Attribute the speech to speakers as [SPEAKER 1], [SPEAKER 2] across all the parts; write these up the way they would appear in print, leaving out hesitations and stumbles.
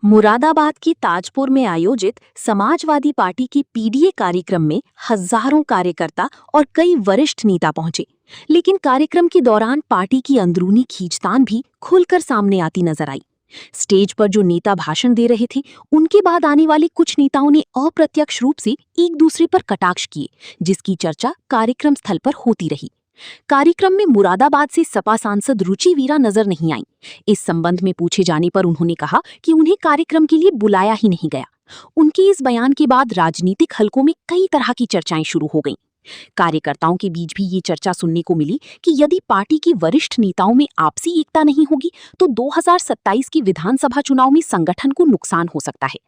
[SPEAKER 1] मुरादाबाद के ताजपुर में आयोजित समाजवादी पार्टी के पीडीए कार्यक्रम में हजारों कार्यकर्ता और कई वरिष्ठ नेता पहुंचे, लेकिन कार्यक्रम के दौरान पार्टी की अंदरूनी खींचतान भी खुलकर सामने आती नजर आई। स्टेज पर जो नेता भाषण दे रहे थे, उनके बाद आने वाले कुछ नेताओं ने अप्रत्यक्ष रूप से एक दूसरे पर कटाक्ष किए, जिसकी चर्चा कार्यक्रम स्थल पर होती रही। कार्यक्रम में मुरादाबाद से सपा सांसद रुचि वीरा नजर नहीं आई। इस संबंध में पूछे जाने पर उन्होंने कहा कि उन्हें कार्यक्रम के लिए बुलाया ही नहीं गया। उनके इस बयान के बाद राजनीतिक हलकों में कई तरह की चर्चाएं शुरू हो गईं। कार्यकर्ताओं के बीच भी ये चर्चा सुनने को मिली कि यदि पार्टी के वरिष्ठ नेताओं में आपसी एकता नहीं होगी तो 2027 की विधानसभा चुनाव में संगठन को नुकसान हो सकता है।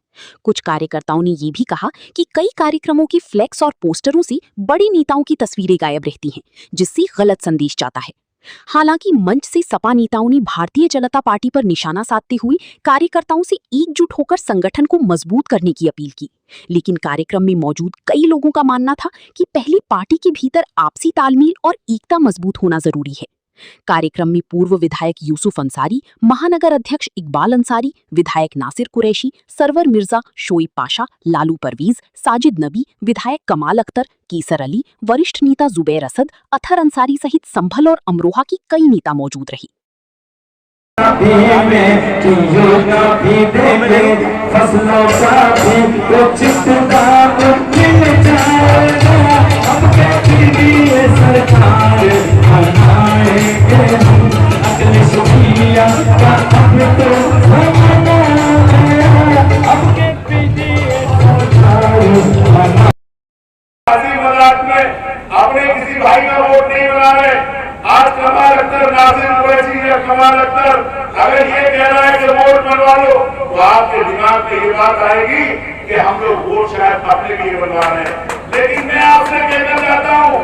[SPEAKER 1] कुछ कार्यकर्ताओं ने ये भी कहा कि कई कार्यक्रमों के फ्लेक्स और पोस्टरों से बड़े नेताओं की तस्वीरें गायब रहती हैं, जिससे गलत संदेश जाता है। हालांकि मंच से सपा नेताओं ने भारतीय जनता पार्टी पर निशाना साधते हुए कार्यकर्ताओं से एकजुट होकर संगठन को मजबूत करने की अपील की, लेकिन कार्यक्रम में मौजूद कई लोगों का मानना था कि पहले पार्टी के भीतर आपसी तालमेल और एकता मजबूत होना जरूरी है। कार्यक्रम में पूर्व विधायक यूसुफ अंसारी, महानगर अध्यक्ष इकबाल अंसारी, विधायक नासिर कुरैशी, सरवर मिर्जा, शोएब पाशा, लालू परवीज, साजिद नबी, विधायक कमाल अख्तर, केसर अली, वरिष्ठ नेता जुबैर असद, अथर अंसारी सहित संभल और अमरोहा की कई नेता मौजूद रहे।
[SPEAKER 2] अपने किसी भाई का वोट नहीं बना रहे। आज कमाल अख्तर, नासिर कुरैशी या कमाल अख्तर अगर ये कह रहा है कि वोट बनवा लो, तो आपके दिमाग में ये बात आएगी कि हम लोग वोट शायद अपने लिए बनवा रहे हैं। लेकिन मैं आपसे कहना चाहता हूँ,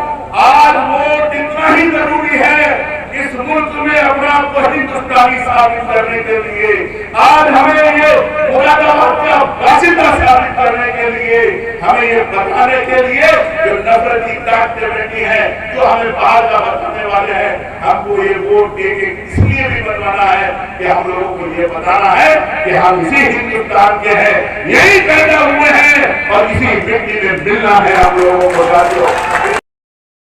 [SPEAKER 2] आज वोट इतना ही जरूरी है इस मुल्क में अपना आप को हिंदुस्तानी साबित करने के लिए। आज हमें ये मुरादाबाद का बाशिंदा साबित करने के लिए, हमें ये बताने के लिए जो नफरती ताकतें बैठी हैं, जो हमें बाहर का बताने वाले हैं, हमको ये वोट देके इसलिए भी बनवाना है कि हम लोगों को ये बताना है कि हम इसी हिंदुस्तान के हैं, यही पैदा हुए हैं और इसी मिट्टी में मिलना है। हम लोगों को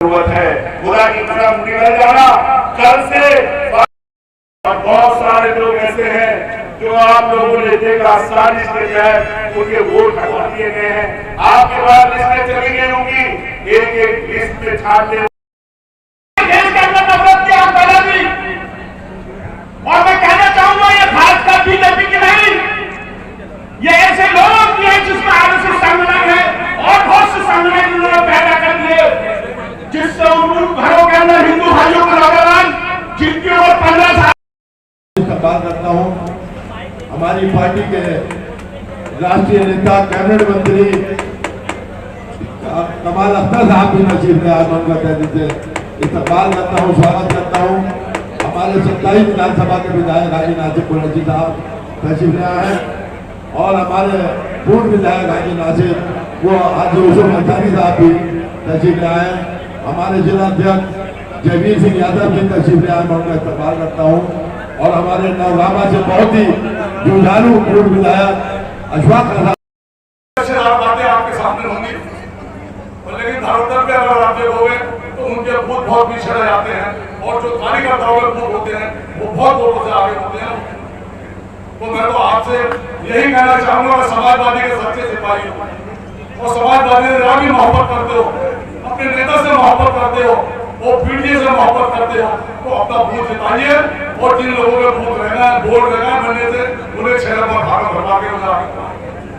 [SPEAKER 2] जरूरत है खुदा की तरफ निकल जाना। कल से बहुत सारे लोग ऐसे हैं जो आप लोगों ने देखा साजिश के तहत उनके वोट हटा दिए गए हैं। आपके पास लिस्टें चली गई होंगी, एक एक लिस्ट में छाट ले। देश के अंदर नफरत की आग फैलाती, और मैं कहना चाहूंगा ये भाजपा बीजेपी की नहीं, ये ऐसे लोग भी हैं जिसमें आरएसएस संगठन है और बहुत से संगठन उन्होंने पैदा कर दिए, जिससे उन घरों के अंदर हिंदू भाइयों को नौजवान जिनकी उम्र 15 साल।
[SPEAKER 3] बात करता हूँ हमारी पार्टी के राष्ट्रीय नेता कैबिनेट मंत्री कमाल अख्तर साहब भी नसीब में आज उनका तहरीर से इस्तकबाल करता हूँ, स्वागत करता हूँ। हमारे 27 विधानसभा के विधायक हाजी नासिर कुरैशी साहब तशरीफ ले आए हैं और हमारे पूर्व विधायक हाजी नासिर वो हाजी यूसुफ अंसारी साहब भी तशरीफ ले आए हैं। हमारे जिला अध्यक्ष जयवीर सिंह यादव भी तशरीफ ले आए, मैं उनका इस्तकबाल करता हूँ। और हमारे नवगामा से बहुत ही जुझारू पूर्व विधायक अशफाक
[SPEAKER 2] बातें आपके सामने होंगी, लेकिन धरोहर पे अगर आप देखोगे तो उनके बूथ बहुत पीछे रह जाते हैं और जो कार्यकर्ता बूथ होते हैं वो बहुत लोगों से आगे होते हैं। तो मैं तो आपसे यही कहना चाहूंगा कि समाजवादी के सच्चे सिपाही हो और समाजवादी से आप भी मोहब्बत करते हो, अपने नेता से मोहब्बत करते हो, वो पीढ़ी से मोहब्बत करते हो, तो अपना बूथ जिताइए और जिन लोगों के बूथ रहना है, वोट रहना है बनने से उन्हें 6 नंबर भागा भरवा के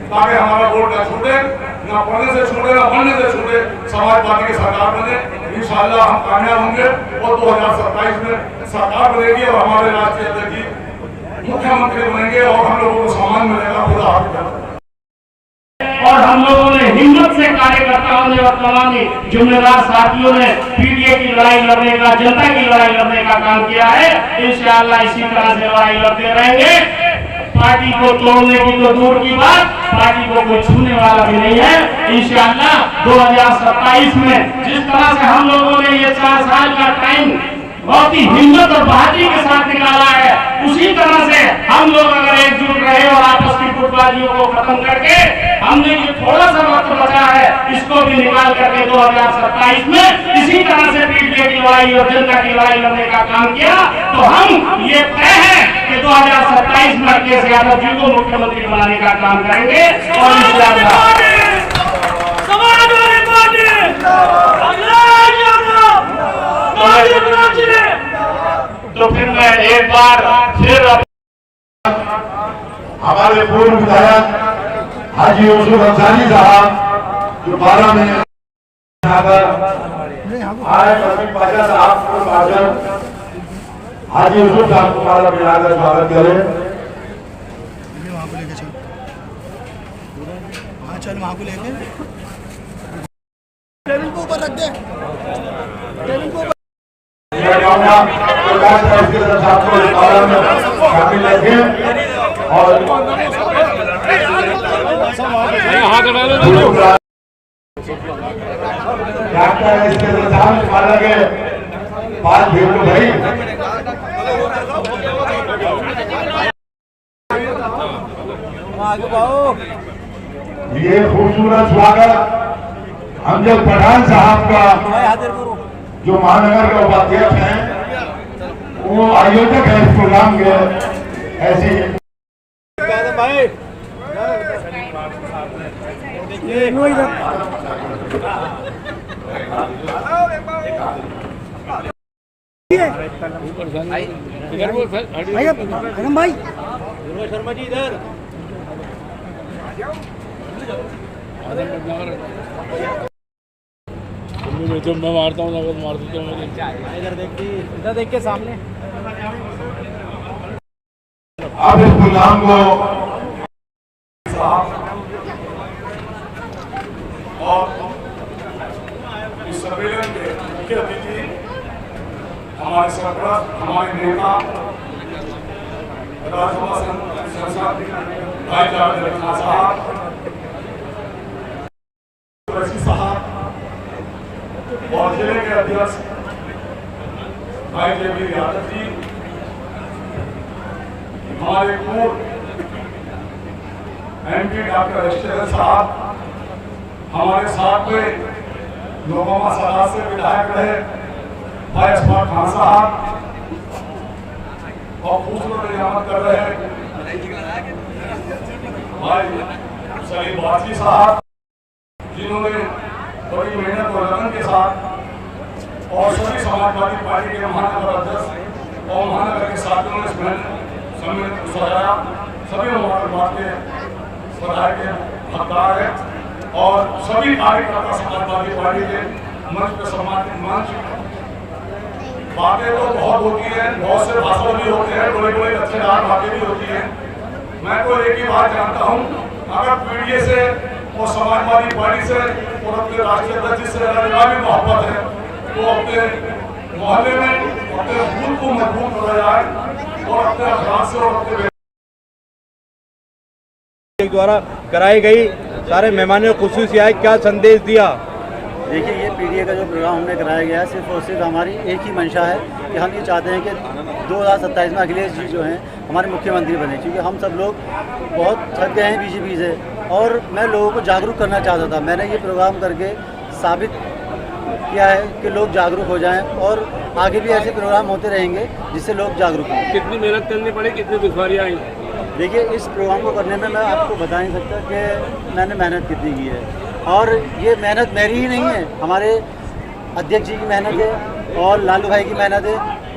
[SPEAKER 2] ताकि हमारा वोट न छूटे, न पढ़ने से छूटे, न बनने से छूटे। समाजवादी की सरकार बने, इंशाअल्लाह हम कामयाब होंगे और 2027 में सरकार बनेगी और हमारे राष्ट्रीय अध्यक्ष मुख्यमंत्री बनेंगे और हम लोगों को सम्मान मिलेगा। खुदा हाफिज़।
[SPEAKER 4] और हम लोगों ने हिम्मत से कार्यकर्ताओं ने और तमाम जिम्मेदार साथियों ने पीडीए की लड़ाई लड़ने का, जनता की लड़ाई लड़ने का काम किया है। इंशाअल्लाह इसी तरह से लड़ाई लड़ते रहेंगे। पार्टी को तोड़ने की तो दूर की बात, पार्टी को कोई छूने वाला भी नहीं है। इंशाअल्लाह 2027 में जिस तरह से हम लोगों ने ये 4 साल का टाइम बहुत ही हिम्मत और बहादुरी के साथ निकाला है, उसी तरह से हम लोग अगर एकजुट रहे और आपस की खत्म करके हमने जो थोड़ा सा वक्त बचा है इसको भी निकाल करके 2027 में इसी तरह से पीडीए की लड़ाई और जनता की लड़ाई लड़ने का काम किया तो हम ये तय है कि 2027 में अखिलेश यादव जी को मुख्यमंत्री बनाने का काम करेंगे और तो फिर मैं एक बार फिर
[SPEAKER 3] हमारे पूर्व विधायक हाजी यूसुफ अंसारी साहब जो 12 में आए रफीक पाशा साहब को हाजी यूसुफ साहब को माला मिलाकर स्वागत करें।
[SPEAKER 5] वहाँ को लेके चल, वहाँ चल, वहाँ को लेके टेबल को ऊपर रख दे, टेबल को ऊपर।
[SPEAKER 3] ये खूबसूरत स्वागत हम जब पठान साहब का जो महानगर के उपाध्यक्ष हैं वो आयोजक है इस प्रोग्राम के ऐसे
[SPEAKER 5] भाई
[SPEAKER 6] शर्मा जी इधर
[SPEAKER 7] जब मैं मारता हूँ अगर मार देता हूँ
[SPEAKER 6] इधर देख के सामने।
[SPEAKER 3] अब इस प्रोग्राम को
[SPEAKER 2] और इस सम्मेलन के मुख्य अतिथि हमारे सरपरस्त, हमारे नेता राज्यसभा सांसद भाई जावेद अली खान साहब, रशीद साहब और जिले के अध्यक्ष भाई जयवीर यादव जी, हमारे पूर्व MP डॉक्टर एस साहब, हमारे साथ में लोगों सभा से विधायक रहे भाई असफाक खान साहब और खूबसूरत नियामत कर रहे भाई सलीम बाजी साहब, जिन्होंने बड़ी मेहनत और लगन के साथ और सभी समाजवादी पार्टी के महानगर अध्यक्ष और महानगर के साथियों ने सम्मेलन को सजाया। सभी मुबारकबाद के बधाई के हकदार है और सभी कार्यकर्ता समाजवादी पार्टी के मंच पे सम्मानित मंच बातें तो बहुत होती हैं, बहुत से भाषण भी होते हैं, बड़े बड़े अच्छेदार बातें भी होती हैं। मैं तो एक ही बात जानता हूँ, अगर पीडीए से और समाजवादी पार्टी से और अपने राष्ट्रीय अध्यक्ष से अगर भी मोहब्बत है तो अपने मोहल्ले में अपने बूथ को मजबूत करा जाए और अपने अखलाक से और अपने
[SPEAKER 6] द्वारा कराई गई सारे मेहमानों को खुशी आए, क्या संदेश दिया?
[SPEAKER 8] देखिए, ये पीडीए का जो प्रोग्राम हमने कराया गया है सिर्फ और सिर्फ हमारी एक ही मंशा है कि हम ये चाहते हैं कि 2027 में अखिलेश जी जो हैं हमारे मुख्यमंत्री बने, क्योंकि हम सब लोग बहुत थक गए हैं बीजेपी से और मैं लोगों को जागरूक करना चाहता था। मैंने ये प्रोग्राम करके साबित किया है कि लोग जागरूक हो जाएं और आगे भी ऐसे प्रोग्राम होते रहेंगे जिससे लोग जागरूक हों।
[SPEAKER 7] कितनी मेहनत करनी पड़ी, कितनी दुश्वारियाँ आई?
[SPEAKER 8] देखिए, इस प्रोग्राम को करने में मैं आपको बता नहीं सकता कि मैंने मेहनत कितनी की है और ये मेहनत मेरी ही नहीं है, हमारे अध्यक्ष जी की मेहनत है और लालू भाई की मेहनत है।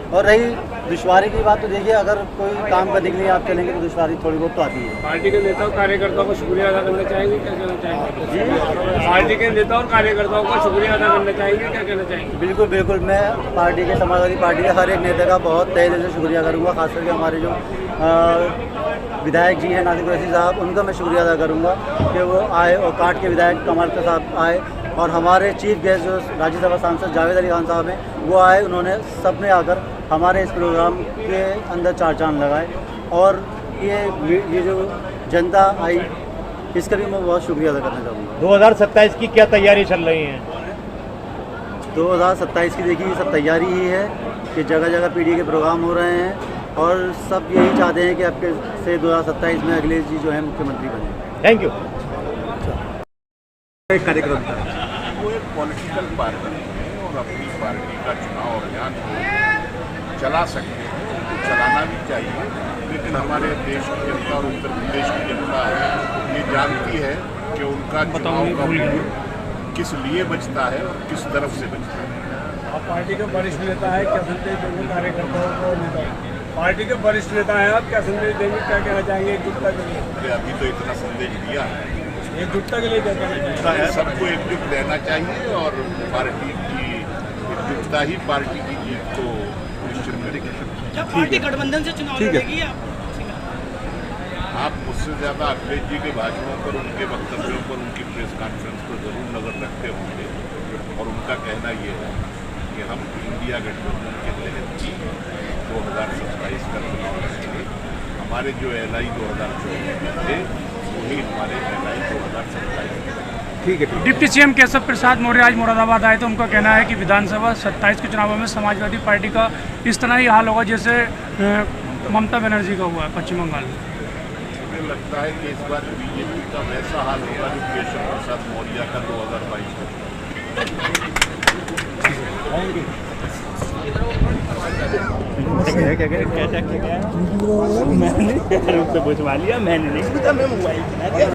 [SPEAKER 8] और रही दुश्वारी की बात, तो देखिए अगर कोई काम करने के लिए आप चलेंगे तो दुश्वारी थोड़ी बहुत तो आती है।
[SPEAKER 7] पार्टी के नेताओं कार्यकर्ताओं को शुक्रिया अदा करना चाहेंगे, क्या कहना चाहेंगे? पार्टी के नेताओं और कार्यकर्ताओं को शुक्रिया अदा करना चाहेंगे, क्या कहना चाहेंगे?
[SPEAKER 8] बिल्कुल बिल्कुल, मैं पार्टी के समाजवादी पार्टी के हर एक नेता का बहुत तहे दिल से शुक्रिया करूँगा। खास करके हमारे जो विधायक जी हैं नासिर कुरैशी साहब, उनका मैं शुक्रिया अदा करूँगा कि वो आए और काट के विधायक कमाल का साहब आए और हमारे चीफ गेस्ट जो राज्यसभा सांसद जावेद अली खान साहब हैं वो आए। उन्होंने सबने आकर हमारे इस प्रोग्राम के अंदर चार चांद लगाए और ये जो जनता आई इसका भी मैं बहुत शुक्रिया अदा करना चाहूँगा।
[SPEAKER 6] 2027 की क्या तैयारी चल रही है?
[SPEAKER 8] 2027 की देखिए सब तैयारी ही है कि जगह जगह पीडीए के प्रोग्राम हो रहे हैं और सब यही चाहते हैं कि आपके से 2027 में अखिलेश जी जो है मुख्यमंत्री बने।
[SPEAKER 6] Thank you. कार्यक्रम
[SPEAKER 2] वो एक पॉलिटिकल पार्टी है और अपनी पार्टी का चुनाव अभियान को चला सकते हैं, तो चलाना भी चाहिए, लेकिन हमारे देश की जनता और उत्तर प्रदेश की जनता ये जानती है कि उनका चुनाव का वोट किस लिए बचता है और किस तरफ से बचता है।
[SPEAKER 7] आप पार्टी के वरिष्ठ नेता है, क्या संदेश देंगे कार्यकर्ताओं को? पार्टी के वरिष्ठ नेता है आप, क्या संदेश देंगे, क्या कहना चाहेंगे एकजुटता के लिए?
[SPEAKER 2] अभी तो इतना संदेश दिया है,
[SPEAKER 7] एकजुटता के लिए क्या कहना चाहेंगे?
[SPEAKER 2] सबको एकजुट रहना चाहिए और पार्टी की एकजुटता ही पार्टी की जीत को निश्चित करेगी।
[SPEAKER 5] पार्टी गठबंधन से चुनाव लड़ेगी
[SPEAKER 2] आप मुझसे ज़्यादा अखिलेश जी के भाषणों पर, उनके वक्तव्यों पर, उनकी प्रेस कॉन्फ्रेंस पर जरूर नज़र रखते होंगे और उनका कहना ये है कि हम इंडिया गठबंधन के तहत 2027 का चुनाव लड़ेंगे। हमारे जो LI 2024 में थे वही हमारे LI 2027 में।
[SPEAKER 6] ठीक है।
[SPEAKER 9] डिप्टी सीएम केशव प्रसाद मौर्य आज मुरादाबाद आए तो उनका कहना है कि विधानसभा 27 के चुनावों में समाजवादी पार्टी का इस तरह ही हाल होगा जैसे ममता बनर्जी का हुआ है पश्चिम बंगाल में।
[SPEAKER 2] मुझे लगता है कि इस बार बीजेपी का वैसा हाल होगा जो केशव प्रसाद मौर्य का 2022 का।
[SPEAKER 6] क्या मैंने पूछवा लिया, मैंने नहीं पूछा, मैं मोबाइल